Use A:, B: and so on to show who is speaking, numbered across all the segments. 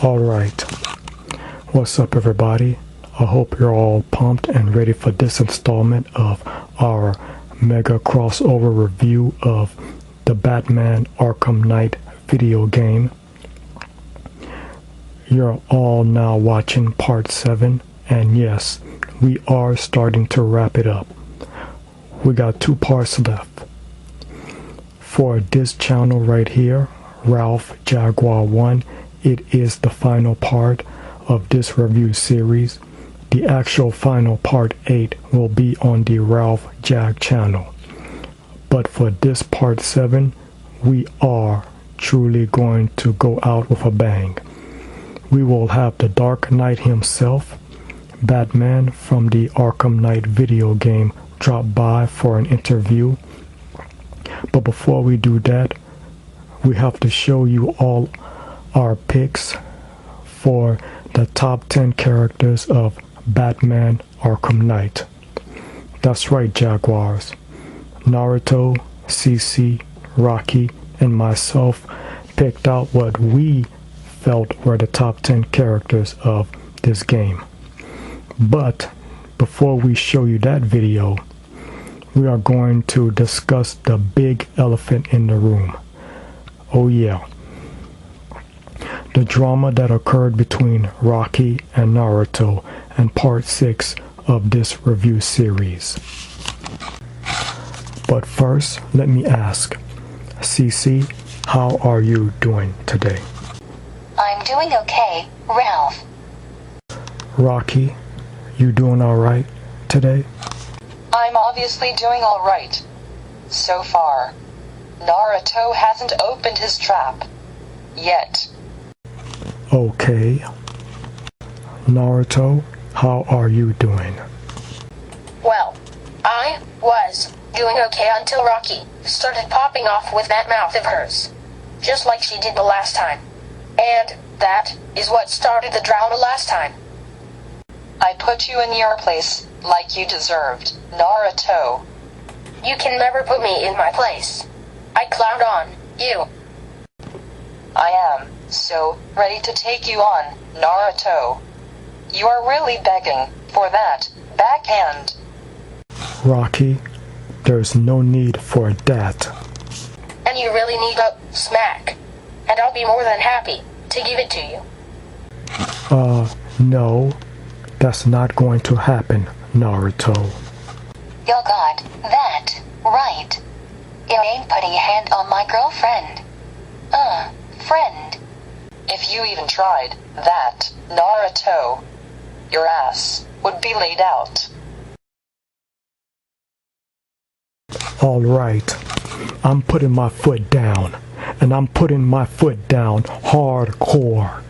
A: Alright, what's up everybody? I hope you're all pumped and ready for this installment of our mega crossover review of the Batman Arkham Knight video game. You're all now watching part 7, and yes, we are starting to wrap it up. We got 2 parts left. For this channel right here, Ralph Jaguar 1, it is the final part of this review series. The actual final part 8 will be on the Ralph Jag channel. But for this part 7, we are truly going to go out with a bang. We will have the Dark Knight himself, Batman from the Arkham Knight video game, drop by for an interview. But before we do that, we have to show you all our picks for the top 10 characters of Batman Arkham Knight. That's right, Jaguars. Naruto, Cece, Rocky, and myself picked out what we felt were the top 10 characters of this game. But before we show you that video, we are going to discuss the big elephant in the room. Oh yeah. The drama that occurred between Rocky and Naruto in part 6 of this review series. But first, let me ask, Cece, how are you doing today?
B: I'm doing okay, Ralph.
A: Rocky, you doing alright today?
C: I'm obviously doing alright. So far. Naruto hasn't opened his trap. Yet.
A: Okay. Naruto, how are you doing?
D: Well, I was doing okay until Rocky started popping off with that mouth of hers. Just like she did the last time. And that is what started the drama last time.
C: I put you in your place, like you deserved, Naruto.
D: You can never put me in my place. I clowned on you.
C: I am so ready to take you on, Naruto. You are really begging for that backhand.
A: Rocky, there's no need for that.
D: And you really need a smack. And I'll be more than happy to give it to you.
A: No. That's not going to happen, Naruto.
B: You got that right. You ain't putting a hand on my girlfriend. Friend.
C: If you even tried that, Naruto, your ass would be laid out.
A: Alright, I'm putting my foot down, and I'm putting my foot down hardcore.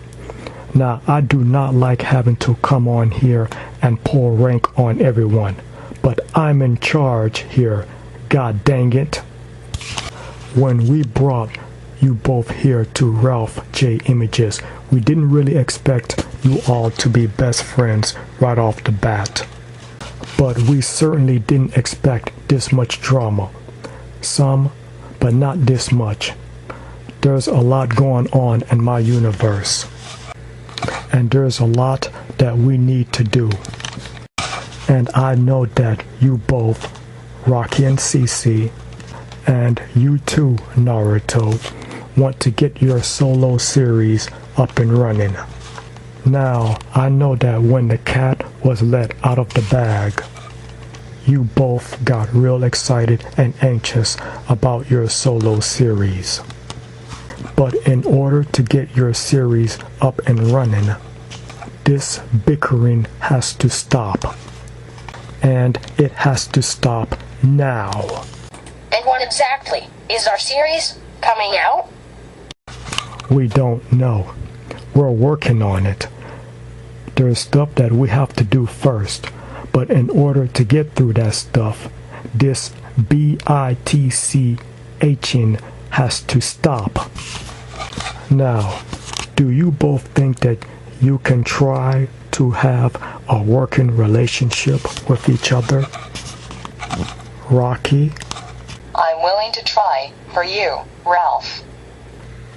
A: Now, I do not like having to come on here and pull rank on everyone, but I'm in charge here, god dang it. When we brought you both here to Ralph J Images, we didn't really expect you all to be best friends right off the bat. But we certainly didn't expect this much drama. Some, but not this much. There's a lot going on in my universe. And there's a lot that we need to do. And I know that you both, Rocky and Cece, and you too, Naruto, want to get your solo series up and running. Now, I know that when the cat was let out of the bag, you both got real excited and anxious about your solo series. But in order to get your series up and running, this bickering has to stop. And it has to stop now.
D: And when exactly is our series coming out?
A: We don't know. We're working on it. There's stuff that we have to do first, but in order to get through that stuff, this bitching has to stop. Now, do you both think that you can try to have a working relationship with each other? Rocky?
C: I'm willing to try for you, Ralph.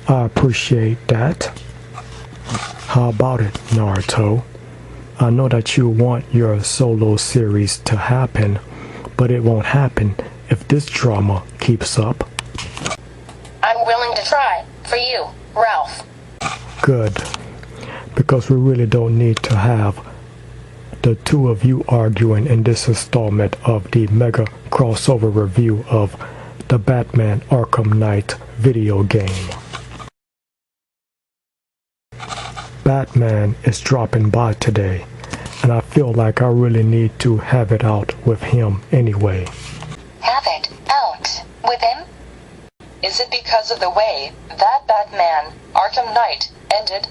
A: I appreciate that. How about it, Naruto? I know that you want your solo series to happen, but it won't happen if this drama keeps up.
D: I'm willing to try for you, Ralph.
A: Good. Because we really don't need to have the two of you arguing in this installment of the mega crossover review of the Batman Arkham Knight video game. Batman is dropping by today, and I feel like I really need to have it out with him anyway.
B: Have it out with him?
C: Is it because of the way that Batman Arkham Knight ended?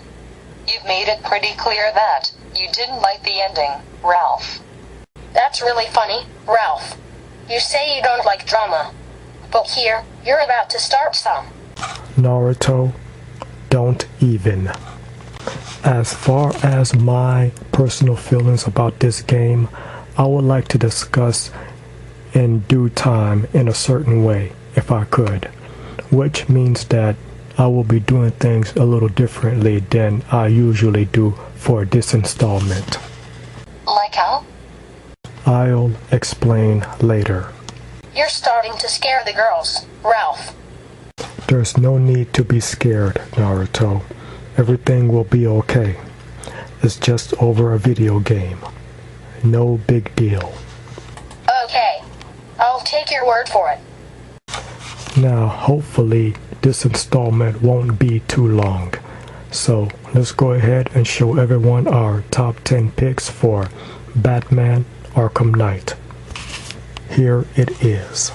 C: You've made it pretty clear that you didn't like the ending, Ralph.
D: That's really funny, Ralph. You say you don't like drama, but here, you're about to start some.
A: Naruto, don't even. As far as my personal feelings about this game, I would like to discuss in due time in a certain way, if I could, which means that I will be doing things a little differently than I usually do for this installment.
B: Like how?
A: I'll explain later.
D: You're starting to scare the girls, Ralph.
A: There's no need to be scared, Naruto. Everything will be okay. It's just over a video game. No big deal.
D: Okay, I'll take your word for it.
A: Now, hopefully, this installment won't be too long. So, let's go ahead and show everyone our top 10 picks for Batman Arkham Knight. Here it is.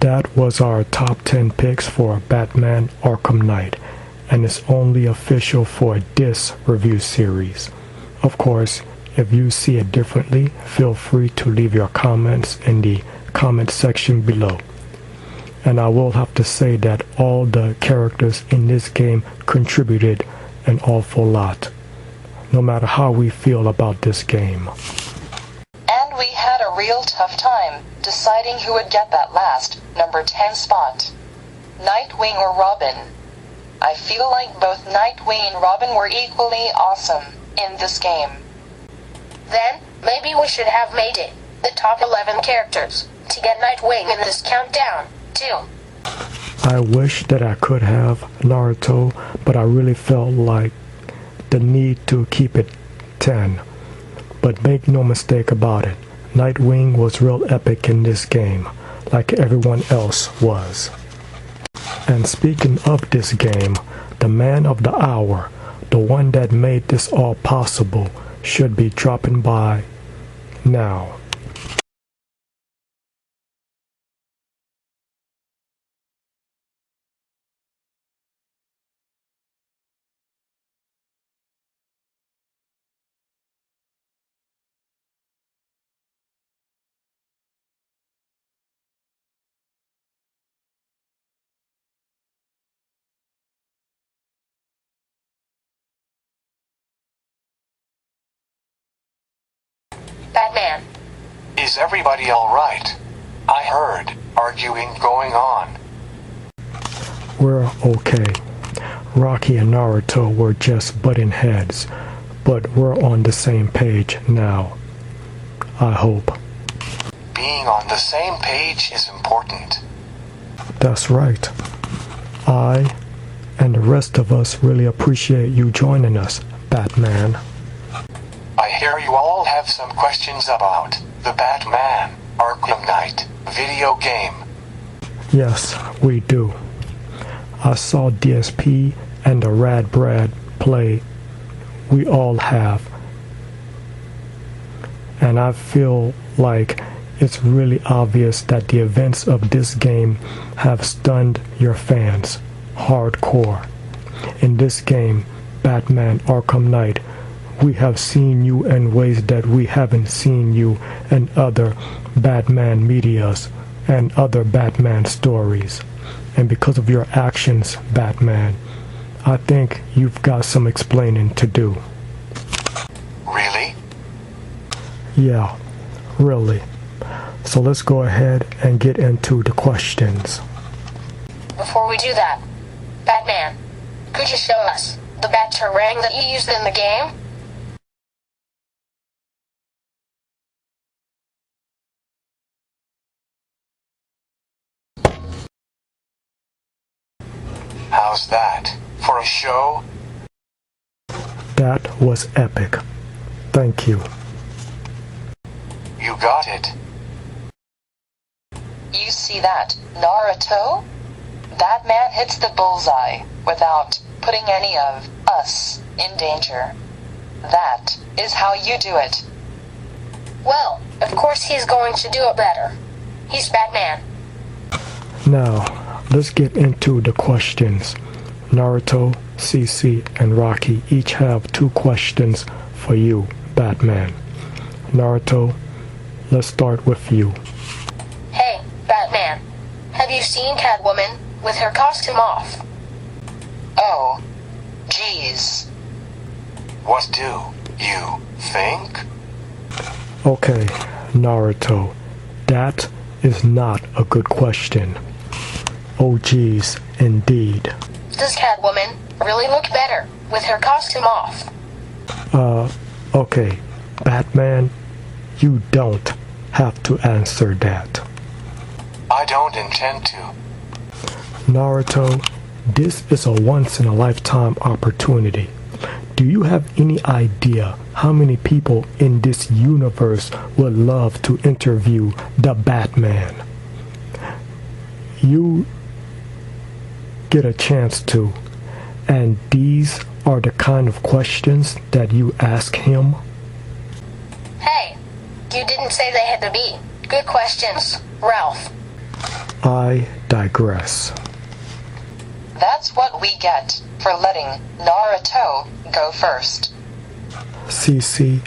A: that was our top 10 picks for Batman Arkham Knight, and it's only official for this review series. Of course, if you see it differently, feel free to leave your comments in the comment section below. And I will have to say that all the characters in this game contributed an awful lot, no matter how we feel about this game.
C: And we had a real tough time deciding who would get that last number 10 spot. Nightwing or Robin? I feel like both Nightwing and Robin were equally awesome in this game.
D: Then, maybe we should have made it the top 11 characters to get Nightwing in this countdown, too.
A: I wish that I could have Naruto, but I really felt like the need to keep it 10. But make no mistake about it, Nightwing was real epic in this game, like everyone else was. And speaking of this game, the man of the hour, the one that made this all possible, should be dropping by now.
D: Batman.
E: Is everybody alright? I heard arguing going on.
A: We're okay. Rocky and Naruto were just butting heads, but we're on the same page now. I hope.
E: Being on the same page is important.
A: That's right. I and the rest of us really appreciate you joining us, Batman.
E: I hear you all have some questions about the Batman Arkham Knight video game.
A: Yes, we do. I saw DSP and the Rad Brad play. We all have. And I feel like it's really obvious that the events of this game have stunned your fans hardcore. In this game, Batman Arkham Knight, we have seen you in ways that we haven't seen you in other Batman medias and other Batman stories. And because of your actions, Batman, I think you've got some explaining to do.
E: Really?
A: Yeah, really. So let's go ahead and get into the questions.
D: Before we do that, Batman, could you show us the Batarang that you used in the game?
E: How's that? For a show?
A: That was epic. Thank you.
E: You got it.
C: You see that, Naruto? That man hits the bullseye without putting any of us in danger. That is how you do it.
D: Well, of course he's going to do it better. He's Batman.
A: Now, let's get into the questions. Naruto, Cece, and Rocky each have 2 questions for you, Batman. Naruto, let's start with you.
D: Hey, Batman, have you seen Catwoman with her costume off?
C: Oh, geez.
E: What do you think?
A: Okay, Naruto, that is not a good question. Oh geez, indeed.
D: Does Catwoman really look better with her costume off?
A: Okay, Batman, you don't have to answer that.
E: I don't intend to.
A: Naruto, this is a once-in-a-lifetime opportunity. Do you have any idea how many people in this universe would love to interview the Batman? You get a chance to, and these are the kind of questions that you ask him?
D: Hey, you didn't say they had to be good questions, Ralph.
A: I digress.
C: That's what we get for letting Naruto go first.
A: Cece,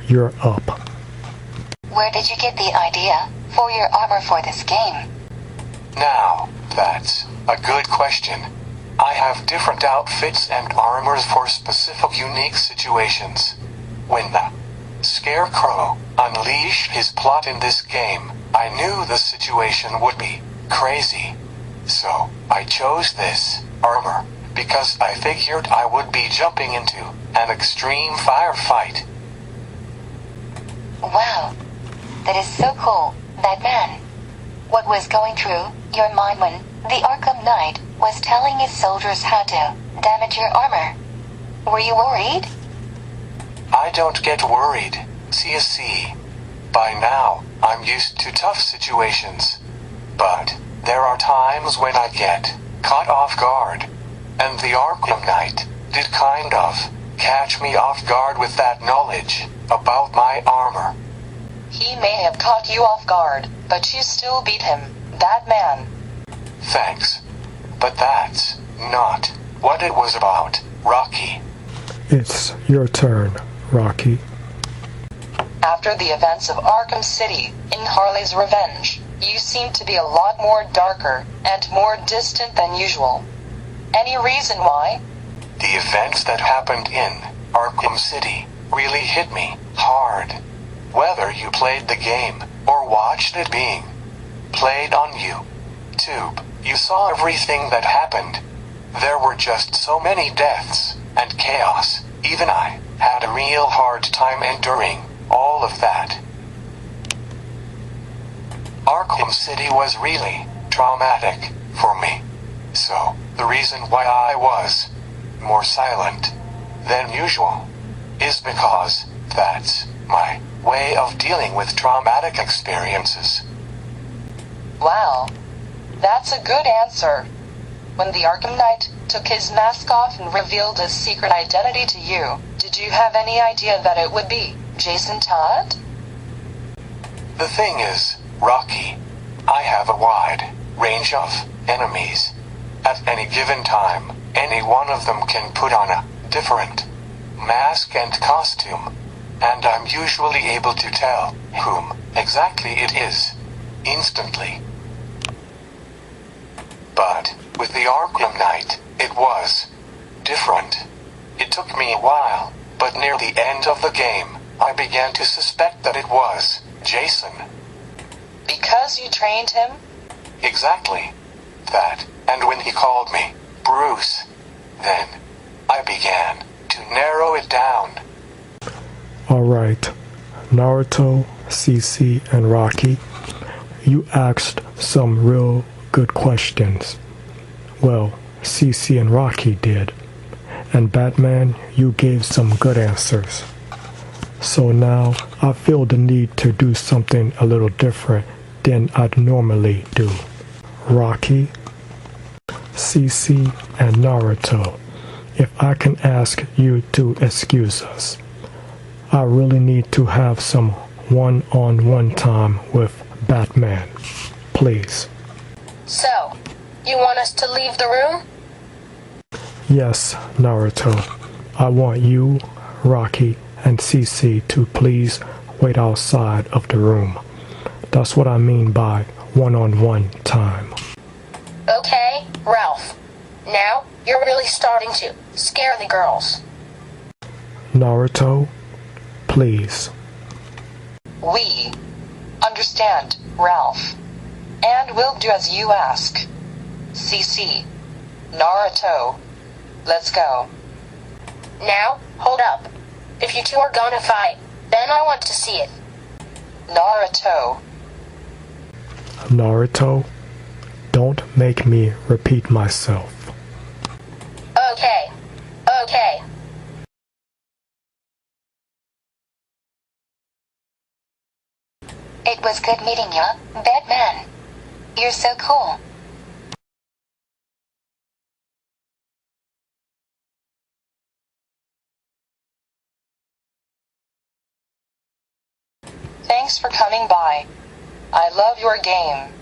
A: you're up.
B: Where did you get the idea for your armor for this game?
E: Now, that's a good question. I have different outfits and armors for specific unique situations. When the Scarecrow unleashed his plot in this game, I knew the situation would be crazy. So, I chose this armor because I figured I would be jumping into an extreme firefight.
B: Wow, that is so cool, Batman. What was going through your mind when the Arkham Knight was telling his soldiers how to damage your armor? Were you worried?
E: I don't get worried, Cece. By now, I'm used to tough situations. But there are times when I get caught off guard. And the Arkham Knight did kind of catch me off guard with that knowledge about my armor.
C: He may have caught you off guard, but you still beat him, Batman.
E: Thanks. But that's not what it was about, Rocky.
A: It's your turn, Rocky.
C: After the events of Arkham City in Harley's Revenge, you seem to be a lot more darker and more distant than usual. Any reason why?
E: The events that happened in Arkham City really hit me hard. Whether you played the game or watched it being played on YouTube, you saw everything that happened. There were just so many deaths and chaos. Even I had a real hard time enduring all of that. Arkham City was really traumatic for me. So, the reason why I was more silent than usual is because that's my way of dealing with traumatic experiences.
C: Wow, that's a good answer. When the Arkham Knight took his mask off and revealed his secret identity to you, did you have any idea that it would be Jason Todd?
E: The thing is, Rocky, I have a wide range of enemies. At any given time, any one of them can put on a different mask and costume, and I'm usually able to tell whom exactly it is instantly. But with the Arkham Knight, it was different. It took me a while, but near the end of the game, I began to suspect that it was Jason.
C: Because you trained him?
E: Exactly. That, and when he called me Bruce, then I began to narrow it down.
A: Alright, Naruto, Cece, and Rocky, you asked some real good questions. Well, Cece and Rocky did. And Batman, you gave some good answers. So now, I feel the need to do something a little different than I'd normally do. Rocky, Cece, and Naruto, if I can ask you to excuse us. I really need to have some one-on-one time with Batman. Please.
D: So, you want us to leave the room?
A: Yes, Naruto. I want you, Rocky, and Cece to please wait outside of the room. That's what I mean by one-on-one time.
D: Okay, Ralph. Now, you're really starting to scare the girls.
A: Naruto, please.
C: We understand, Ralph. And we'll do as you ask. Cece, Naruto, let's go.
D: Now, hold up. If you two are gonna fight, then I want to see it.
C: Naruto.
A: Naruto, don't make me repeat myself.
D: Okay. Okay.
B: It was good meeting ya, Batman. You're so cool.
C: Thanks for coming by. I love your game.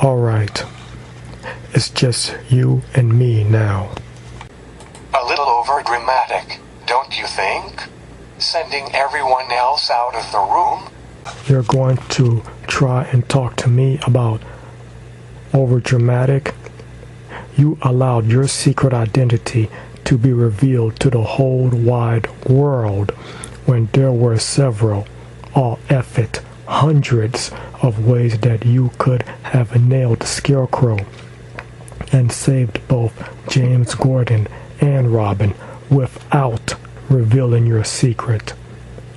A: Alright, it's just you and me now.
E: A little over dramatic, don't you think? Sending everyone else out of the room?
A: You're going to try and talk to me about overdramatic? You allowed your secret identity to be revealed to the whole wide world when there were several, all effort, hundreds of ways that you could have nailed Scarecrow and saved both James Gordon and Robin without revealing your secret.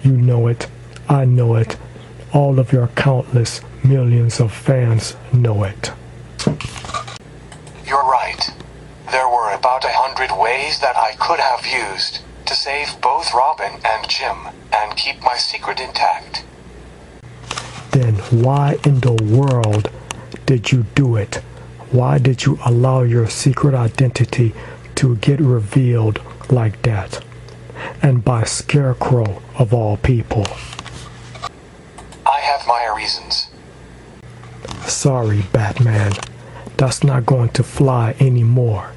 A: You know it, I know it, all of your countless millions of fans know it.
E: You're right. There were about 100 ways that I could have used to save both Robin and Jim and keep my secret intact.
A: Then why in the world did you do it? Why did you allow your secret identity to get revealed like that? And by Scarecrow of all people.
E: I have my reasons.
A: Sorry, Batman. That's not going to fly anymore.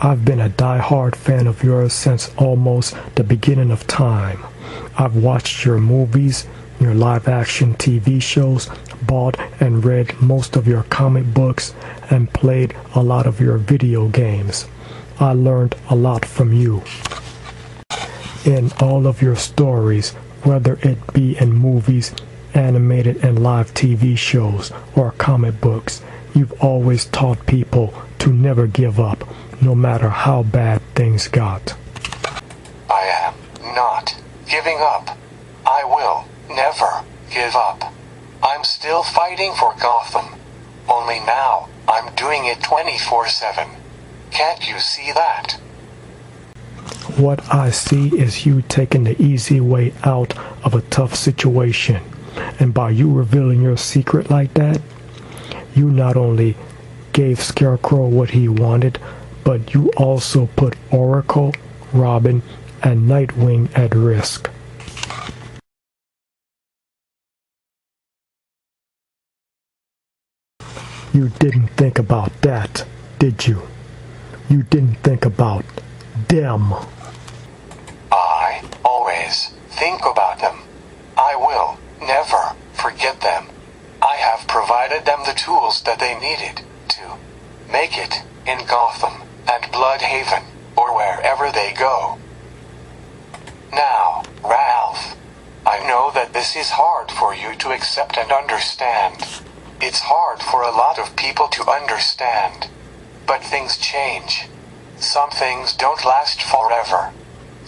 A: I've been a die-hard fan of yours since almost the beginning of time. I've watched your movies, your live-action TV shows, bought and read most of your comic books, and played a lot of your video games. I learned a lot from you. In all of your stories, whether it be in movies, animated and live TV shows, or comic books, you've always taught people to never give up, no matter how bad things got.
E: I am not giving up. I will never give up. I'm still fighting for Gotham. Only now, I'm doing it 24/7. Can't you see that?
A: What I see is you taking the easy way out of a tough situation. And by you revealing your secret like that, you not only gave Scarecrow what he wanted, but you also put Oracle, Robin, and Nightwing at risk. You didn't think about that, did you? You didn't think about them.
E: I always think about them. I will never forget them. I have provided them the tools that they needed to make it in Gotham and Bloodhaven or wherever they go. Now, Ralph, I know that this is hard for you to accept and understand. It's hard for a lot of people to understand. But things change. Some things don't last forever.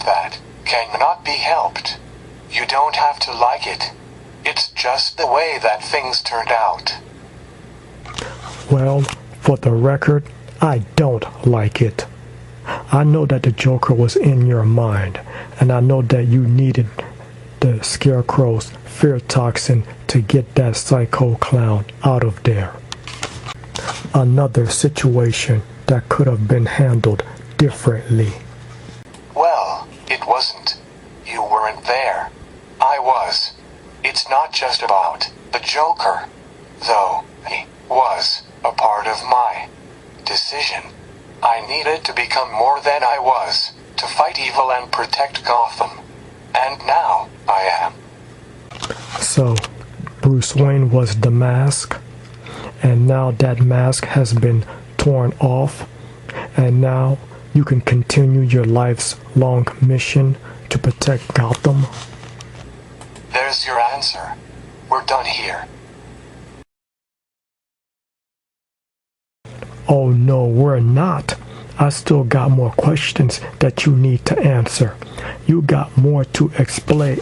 E: That cannot be helped. You don't have to like it. It's just the way that things turned out.
A: Well, for the record, I don't like it. I know that the Joker was in your mind, and I know that you needed the Scarecrow's fear toxin to get that psycho clown out of there. Another situation that could have been handled differently.
E: Well, it wasn't. You weren't there. I was. It's not just about the Joker, though he was a part of my decision. I needed to become more than I was to fight evil and protect Gotham. And now I am.
A: So, Bruce Wayne was the mask, and now that mask has been torn off, and now you can continue your life's long mission to protect Gotham.
E: There's your answer. We're done here.
A: Oh no, we're not. I still got more questions that you need to answer. You got more to explain.